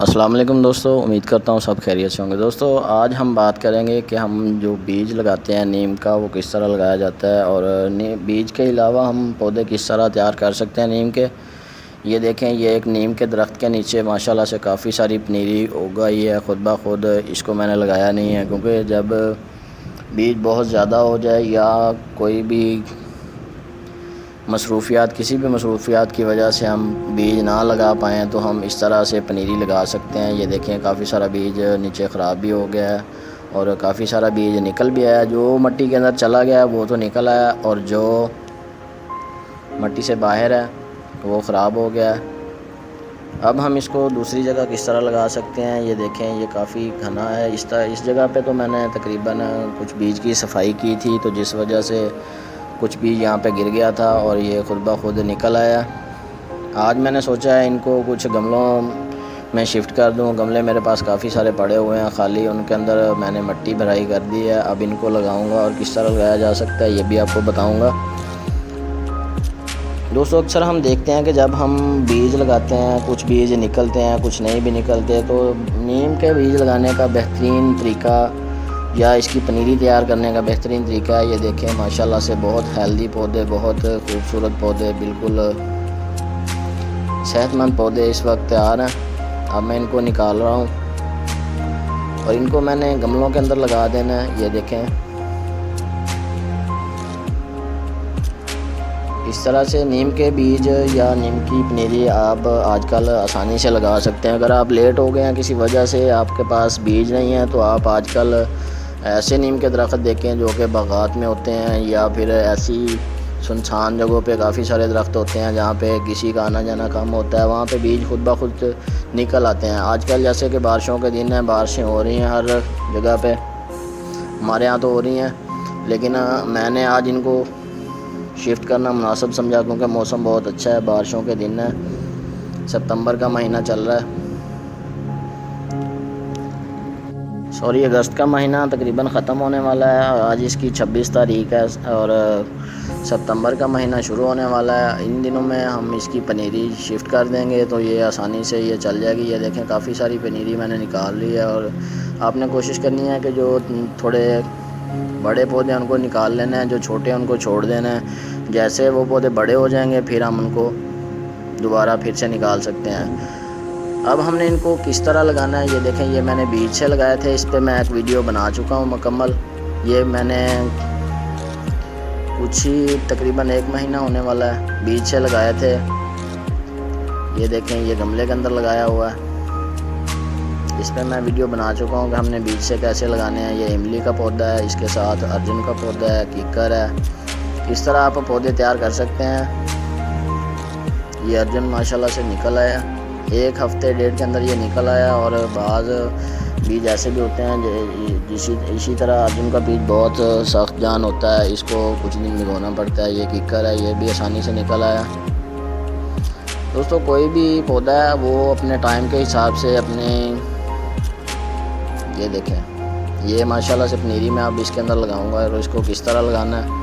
السلام علیکم دوستو، امید کرتا ہوں سب خیریت سے ہوں گے۔ دوستو آج ہم بات کریں گے کہ ہم جو بیج لگاتے ہیں نیم کا وہ کس طرح لگایا جاتا ہے، اور بیج کے علاوہ ہم پودے کس طرح تیار کر سکتے ہیں نیم کے۔ یہ دیکھیں، یہ ایک نیم کے درخت کے نیچے ماشاءاللہ سے کافی ساری پنیری اگائی ہے خود بخود۔ اس کو میں نے لگایا نہیں ہے کیونکہ جب بیج بہت زیادہ ہو جائے یا کوئی بھی کسی بھی مصروفیات کی وجہ سے ہم بیج نہ لگا پائیں تو ہم اس طرح سے پنیری لگا سکتے ہیں۔ یہ دیکھیں کافی سارا بیج نیچے خراب بھی ہو گیا ہے اور کافی سارا بیج نکل بھی آیا۔ جو مٹی کے اندر چلا گیا وہ تو نکل آیا، اور جو مٹی سے باہر ہے وہ خراب ہو گیا ہے۔ اب ہم اس کو دوسری جگہ کس طرح لگا سکتے ہیں۔ یہ دیکھیں، یہ کافی گھنا ہے۔ اس جگہ پہ تو میں نے تقریباً کچھ بیج کی صفائی کی تھی، تو جس وجہ سے کچھ بیج یہاں پہ گر گیا تھا اور یہ خود بخود نکل آیا۔ آج میں نے سوچا ہے ان کو کچھ گملوں میں شفٹ کر دوں۔ گملے میرے پاس کافی سارے پڑے ہوئے ہیں خالی، ان کے اندر میں نے مٹی بھرائی کر دی ہے۔ اب ان کو لگاؤں گا اور کس طرح لگایا جا سکتا ہے یہ بھی آپ کو بتاؤں گا۔ دوستو اکثر ہم دیکھتے ہیں کہ جب ہم بیج لگاتے ہیں کچھ بیج نکلتے ہیں کچھ نہیں بھی نکلتے، تو نیم کے بیج لگانے کا بہترین طریقہ یا اس کی پنیری تیار کرنے کا بہترین طریقہ ہے۔ یہ دیکھیں ماشاءاللہ سے بہت ہیلدی پودے، بہت خوبصورت پودے، بالکل صحت مند پودے اس وقت تیار ہیں۔ اب میں ان کو نکال رہا ہوں اور ان کو میں نے گملوں کے اندر لگا دینا ہے۔ یہ دیکھیں اس طرح سے نیم کے بیج یا نیم کی پنیری آپ آج کل آسانی سے لگا سکتے ہیں۔ اگر آپ لیٹ ہو گئے ہیں کسی وجہ سے، آپ کے پاس بیج نہیں ہیں، تو آپ آج کل ایسے نیم کے درخت دیکھیں جو کہ باغات میں ہوتے ہیں، یا پھر ایسی سنسان جگہوں پہ کافی سارے درخت ہوتے ہیں جہاں پہ کسی کا آنا جانا کم ہوتا ہے، وہاں پہ بیج خود بخود نکل آتے ہیں۔ آج کل جیسے کہ بارشوں کے دن ہیں، بارشیں ہو رہی ہیں ہر جگہ پہ، ہمارے ہاں تو ہو رہی ہیں، لیکن میں نے آج ان کو شفٹ کرنا مناسب سمجھا کیونکہ موسم بہت اچھا ہے، بارشوں کے دن ہے، ستمبر کا مہینہ چل رہا ہے، اگست کا مہینہ تقریباً ختم ہونے والا ہے۔ آج اس کی 26 تاریخ ہے اور ستمبر کا مہینہ شروع ہونے والا ہے۔ ان دنوں میں ہم اس کی پنیری شفٹ کر دیں گے تو یہ آسانی سے یہ چل جائے گی۔ یہ دیکھیں کافی ساری پنیری میں نے نکال لی ہے، اور آپ نے کوشش کرنی ہے کہ جو تھوڑے بڑے پودے ہیں ان کو نکال لینا ہے، جو چھوٹے ہیں ان کو چھوڑ دینا ہے۔ جیسے وہ پودے بڑے ہو جائیں گے پھر ہم ان کو دوبارہ پھر سے نکال سکتے ہیں۔ اب ہم نے ان کو کس طرح لگانا ہے، یہ دیکھیں، یہ میں نے بیج سے لگائے تھے، اس پہ میں ایک ویڈیو بنا چکا ہوں مکمل۔ یہ میں نے کچھ ہی تقریباً 1 مہینہ ہونے والا ہے، بیج سے لگائے تھے۔ یہ دیکھیں، یہ گملے کے اندر لگایا ہوا ہے، اس پہ میں ویڈیو بنا چکا ہوں کہ ہم نے بیج سے کیسے لگانے ہیں۔ یہ املی کا پودا ہے، اس کے ساتھ ارجن کا پودا ہے، کیکر ہے۔ اس طرح آپ پودے تیار کر سکتے ہیں۔ یہ ارجن ماشاءاللہ سے نکل آیا، 1 ہفتے 1.5 کے اندر یہ نکل آیا، اور بعض بیج ایسے بھی ہوتے ہیں اسی طرح ارجن کا بیج بہت سخت جان ہوتا ہے، اس کو کچھ دن بھگونا پڑتا ہے۔ یہ کیکر ہے، یہ بھی آسانی سے نکل آیا۔ دوستو کوئی بھی پودا ہے وہ اپنے ٹائم کے حساب سے یہ دیکھیں، یہ ماشاءاللہ سے پنیری میں اب اس کے اندر لگاؤں گا، اور اس کو کس طرح لگانا ہے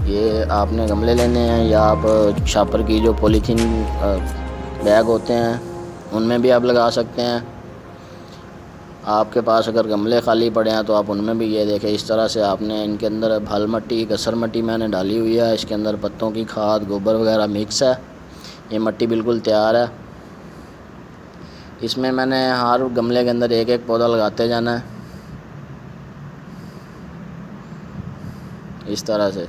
یہ آپ نے گملے لینے ہیں، یا آپ شاپر کی جو پولیتھین بیگ ہوتے ہیں ان میں بھی آپ لگا سکتے ہیں۔ آپ کے پاس اگر گملے خالی پڑے ہیں تو آپ ان میں بھی، یہ دیکھیں اس طرح سے آپ نے ان کے اندر بھل مٹی، کسر مٹی میں نے ڈالی ہوئی ہے، اس کے اندر پتوں کی کھاد، گوبر وغیرہ مکس ہے۔ یہ مٹی بالکل تیار ہے، اس میں نے ہر گملے کے اندر 1 پودا لگاتے جانا ہے اس طرح سے۔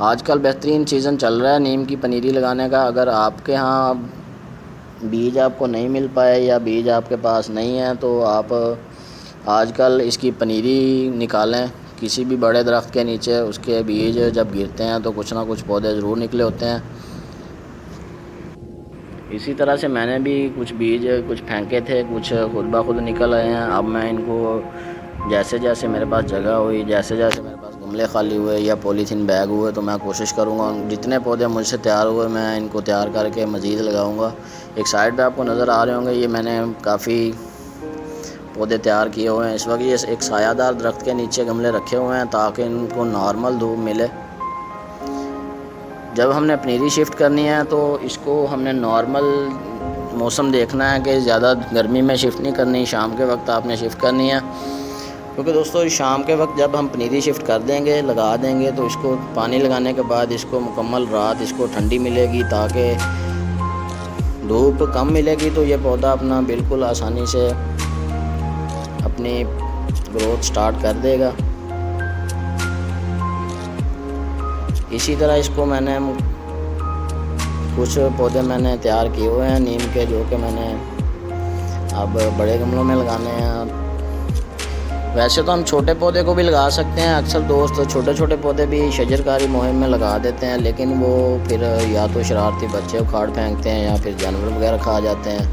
آج کل بہترین سیزن چل رہا ہے نیم کی پنیری لگانے کا۔ اگر آپ کے ہاں بیج آپ کو نہیں مل پائے یا بیج آپ کے پاس نہیں ہے تو آپ آج کل اس کی پنیری نکالیں کسی بھی بڑے درخت کے نیچے، اس کے بیج جب گرتے ہیں تو کچھ نہ کچھ پودے ضرور نکلے ہوتے ہیں۔ اسی طرح سے میں نے بھی کچھ بیج کچھ پھینکے تھے، کچھ خود بخود نکل آئے ہیں۔ اب میں ان کو جیسے جیسے میرے پاس جگہ ہوئی، جیسے جیسے میرے پاس گملے خالی ہوئے یا پولیتھین بیگ ہوئے، تو میں کوشش کروں گا جتنے پودے مجھ سے تیار ہوئے میں ان کو تیار کر کے مزید لگاؤں گا۔ ایک سائڈ پہ آپ کو نظر آ رہے ہوں گے، یہ میں نے کافی پودے تیار کیے ہوئے ہیں۔ اس وقت یہ ایک سایہ دار درخت کے نیچے گملے رکھے ہوئے ہیں تاکہ ان کو نارمل دھوپ ملے۔ جب ہم نے پنیری شفٹ کرنی ہے تو اس کو ہم نے نارمل موسم دیکھنا ہے کہ زیادہ گرمی میں شفٹ نہیں کرنی، شام کے وقت آپ نے شفٹ کرنی ہے، کیونکہ دوستو شام کے وقت جب ہم پنیری شفٹ کر دیں گے، لگا دیں گے، تو اس کو پانی لگانے کے بعد اس کو مکمل رات اس کو ٹھنڈی ملے گی، تاکہ دھوپ کم ملے گی تو یہ پودا اپنا بالکل آسانی سے اپنی گروتھ سٹارٹ کر دے گا۔ اسی طرح اس کو میں نے کچھ پودے میں نے تیار کیے ہوئے ہیں نیم کے، جو کہ میں نے اب بڑے گملوں میں لگانے ہیں۔ ویسے تو ہم چھوٹے پودے کو بھی لگا سکتے ہیں، اکثر دوست چھوٹے چھوٹے پودے بھی شجر کاری مہم میں لگا دیتے ہیں، لیکن وہ پھر یا تو شرارتی بچے اکھاڑ پھینکتے ہیں، یا پھر جانور وغیرہ کھا جاتے ہیں،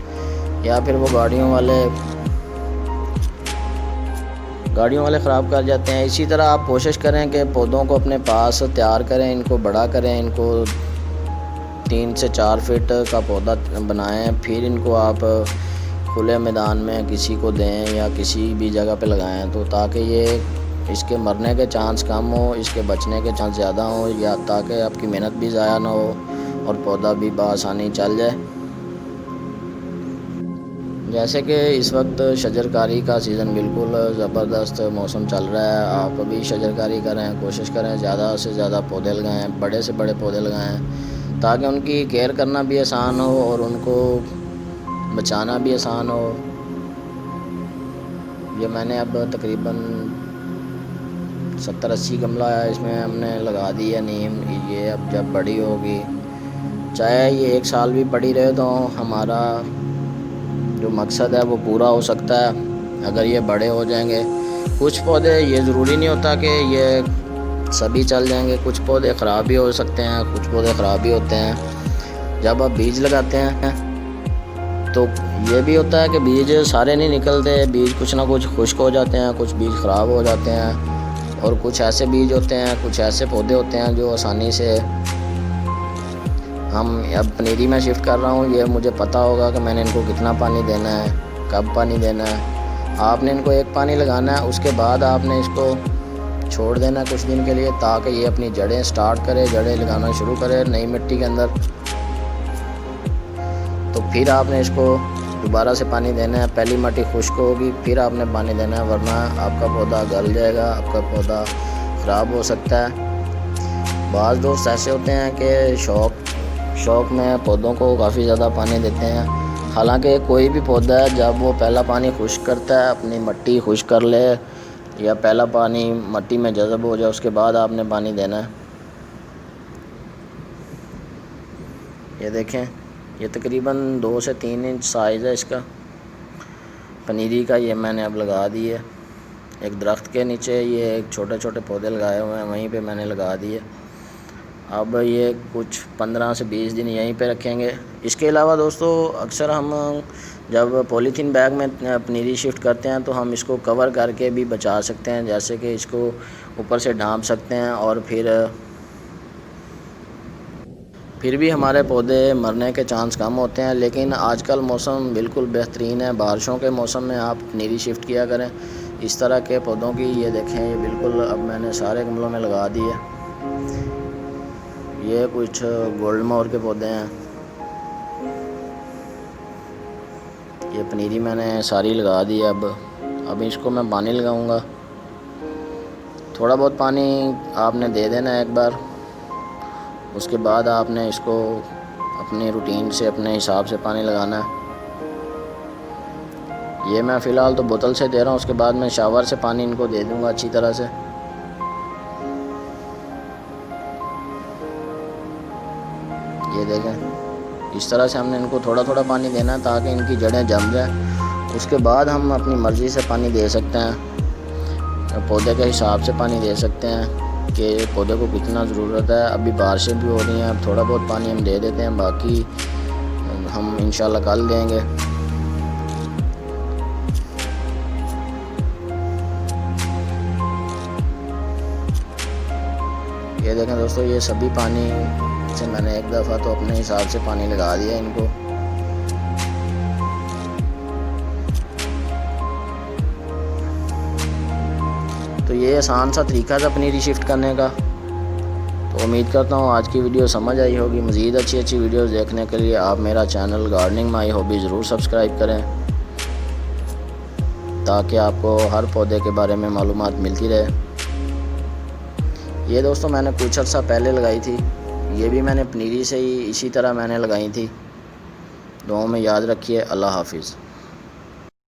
یا پھر وہ گاڑیوں والے خراب کر جاتے ہیں۔ اسی طرح آپ کوشش کریں کہ پودوں کو اپنے پاس تیار کریں، ان کو بڑا کریں، ان کو 3 سے 4 فٹ کا پودا بنائیں، پھر ان کو آپ کھلے میدان میں کسی کو دیں یا کسی بھی جگہ پہ لگائیں، تو تاکہ یہ اس کے مرنے کے چانس کم ہو، اس کے بچنے کے چانس زیادہ ہوں، یا تاکہ آپ کی محنت بھی ضائع نہ ہو اور پودا بھی بآسانی چل جائے۔ جیسے کہ اس وقت شجر کاری کا سیزن بالکل زبردست موسم چل رہا ہے، آپ بھی شجر کاری کریں، کوشش کریں زیادہ سے زیادہ پودے لگائیں، بڑے سے بڑے پودے لگائیں، تاکہ ان کی کیئر کرنا بھی آسان ہو اور ان کو بچانا بھی آسان ہو۔ یہ میں نے اب تقریباً 70-80 گملہ ہے، اس میں ہم نے لگا دی ہے نیم۔ یہ اب جب بڑی ہوگی، چاہے یہ 1 سال بھی پڑی رہے، تو ہمارا جو مقصد ہے وہ پورا ہو سکتا ہے اگر یہ بڑے ہو جائیں گے۔ کچھ پودے یہ ضروری نہیں ہوتا کہ یہ سبھی چل جائیں گے، کچھ پودے خراب بھی ہو سکتے ہیں، کچھ پودے خراب بھی ہوتے ہیں۔ جب آپ بیج لگاتے ہیں تو یہ بھی ہوتا ہے کہ بیج سارے نہیں نکلتے، بیج کچھ نہ کچھ خشک ہو جاتے ہیں، کچھ بیج خراب ہو جاتے ہیں، اور کچھ ایسے بیج ہوتے ہیں، کچھ ایسے پودے ہوتے ہیں جو آسانی سے ہم اب پنیری میں شفٹ کر رہا ہوں، یہ مجھے پتہ ہوگا کہ میں نے ان کو کتنا پانی دینا ہے، کب پانی دینا ہے۔ آپ نے ان کو 1 پانی لگانا ہے، اس کے بعد آپ نے اس کو چھوڑ دینا ہے کچھ دن کے لیے، تاکہ یہ اپنی جڑیں سٹارٹ کرے، جڑیں لگانا شروع کرے نئی مٹی کے اندر۔ تو پھر آپ نے اس کو دوبارہ سے پانی دینا ہے، پہلی مٹی خشک ہوگی پھر آپ نے پانی دینا ہے، ورنہ آپ کا پودا گل جائے گا، آپ کا پودا خراب ہو سکتا ہے۔ بعض دوست ایسے ہوتے ہیں کہ شوق میں پودوں کو کافی زیادہ پانی دیتے ہیں، حالانکہ کوئی بھی پودا ہے جب وہ پہلا پانی خشک کرتا ہے، اپنی مٹی خشک کر لے یا پہلا پانی مٹی میں جذب ہو جائے، اس کے بعد آپ نے پانی دینا ہے۔ یہ دیکھیں، یہ تقریباً 2 سے 3 انچ سائز ہے اس کا پنیری کا، یہ میں نے اب لگا دی ہے ایک درخت کے نیچے۔ یہ ایک چھوٹے چھوٹے پودے لگائے ہوئے ہیں، وہیں پہ میں نے لگا دیے۔ اب یہ کچھ 15 سے 20 دن یہیں پہ رکھیں گے۔ اس کے علاوہ دوستو اکثر ہم جب پولیتھین بیگ میں پنیری شفٹ کرتے ہیں تو ہم اس کو کور کر کے بھی بچا سکتے ہیں، جیسے کہ اس کو اوپر سے ڈھانپ سکتے ہیں، اور پھر بھی ہمارے پودے مرنے کے چانس کم ہوتے ہیں۔ لیکن آج کل موسم بالکل بہترین ہے، بارشوں کے موسم میں آپ پنیری شفٹ کیا کریں اس طرح کے پودوں کی۔ یہ دیکھیں، یہ بالکل اب میں نے سارے گملوں میں لگا دی ہے۔ یہ کچھ گولڈ مور کے پودے ہیں، یہ پنیری میں نے ساری لگا دی ہے۔ اب اس کو میں پانی لگاؤں گا، تھوڑا بہت پانی آپ نے دے دینا ہے ایک بار، اس کے بعد آپ نے اس کو اپنی روٹین سے اپنے حساب سے پانی لگانا ہے۔ یہ میں فی الحال تو بوتل سے دے رہا ہوں، اس کے بعد میں شاور سے پانی ان کو دے دوں گا اچھی طرح سے۔ یہ دیکھیں، اس طرح سے ہم نے ان کو تھوڑا تھوڑا پانی دینا ہے تاکہ ان کی جڑیں جم جائیں۔ اس کے بعد ہم اپنی مرضی سے پانی دے سکتے ہیں، پودے کے حساب سے پانی دے سکتے ہیں کہ پودے کو کتنا ضرورت ہے۔ ابھی بارشیں بھی ہو رہی ہیں، اب تھوڑا بہت پانی ہم دے دیتے ہیں، باقی ہم انشاءاللہ کل دیں گے۔ یہ دیکھیں دوستو، یہ سبھی پانی سے میں نے ایک دفعہ تو اپنے حساب سے پانی لگا دیا ان کو۔ تو یہ آسان سا طریقہ تھا پنیری شفٹ کرنے کا۔ تو امید کرتا ہوں آج کی ویڈیو سمجھ آئی ہوگی۔ مزید اچھی اچھی ویڈیوز دیکھنے کے لیے آپ میرا چینل گارڈننگ مائی ہابی ضرور سبسکرائب کریں، تاکہ آپ کو ہر پودے کے بارے میں معلومات ملتی رہے۔ یہ دوستوں میں نے کچھ عرصہ پہلے لگائی تھی، یہ بھی میں نے پنیری سے ہی اسی طرح میں نے لگائی تھی۔ دعاؤں میں یاد رکھیے۔ اللہ حافظ۔